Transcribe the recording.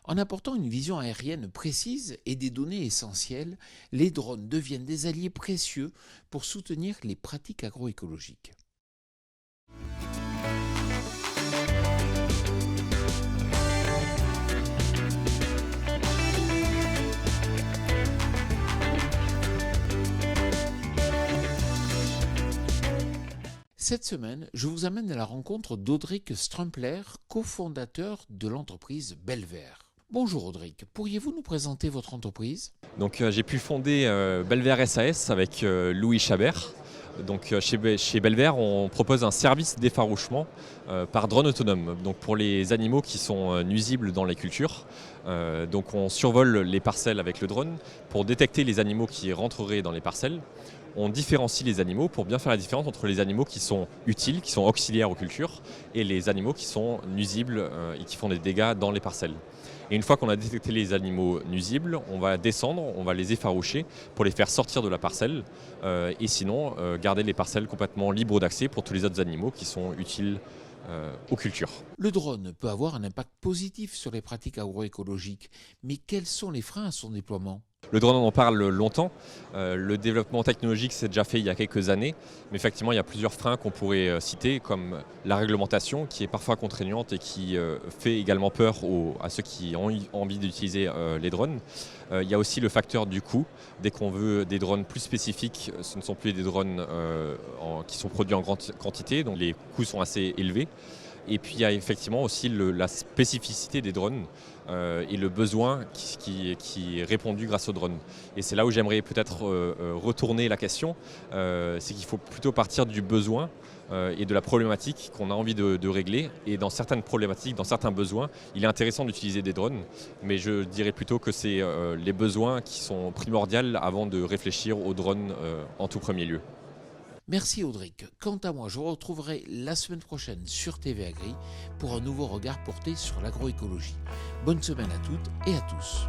En apportant une vision aérienne précise et des données essentielles, les drones deviennent des alliés précieux pour soutenir les pratiques agroécologiques. Cette semaine, je vous amène à la rencontre d'Audric Strumpler, cofondateur de l'entreprise Belver. Bonjour Audric, pourriez-vous nous présenter votre entreprise ? Donc j'ai pu fonder Belver SAS avec Louis Chabert. Donc chez Belver, on propose un service d'effarouchement par drone autonome, donc pour les animaux qui sont nuisibles dans les cultures. Donc on survole les parcelles avec le drone pour détecter les animaux qui rentreraient dans les parcelles. On différencie les animaux pour bien faire la différence entre les animaux qui sont utiles, qui sont auxiliaires aux cultures, et les animaux qui sont nuisibles et qui font des dégâts dans les parcelles. Et une fois qu'on a détecté les animaux nuisibles, on va descendre, on va les effaroucher pour les faire sortir de la parcelle et sinon garder les parcelles complètement libres d'accès pour tous les autres animaux qui sont utiles aux cultures. Le drone peut avoir un impact positif sur les pratiques agroécologiques, mais quels sont les freins à son déploiement ? Le drone, on en parle longtemps. Le développement technologique s'est déjà fait il y a quelques années. Mais effectivement, il y a plusieurs freins qu'on pourrait citer, comme la réglementation qui est parfois contraignante et qui fait également peur à ceux qui ont envie d'utiliser les drones. Il y a aussi le facteur du coût. Dès qu'on veut des drones plus spécifiques, ce ne sont plus des drones qui sont produits en grande quantité, donc les coûts sont assez élevés. Et puis il y a effectivement aussi la spécificité des drones et le besoin qui est répondu grâce aux drones. Et c'est là où j'aimerais peut-être retourner la question, c'est qu'il faut plutôt partir du besoin et de la problématique qu'on a envie de régler. Et dans certaines problématiques, dans certains besoins, il est intéressant d'utiliser des drones, mais je dirais plutôt que c'est les besoins qui sont primordiaux avant de réfléchir aux drones en tout premier lieu. Merci Audric. Quant à moi, je vous retrouverai la semaine prochaine sur TV Agri pour un nouveau regard porté sur l'agroécologie. Bonne semaine à toutes et à tous.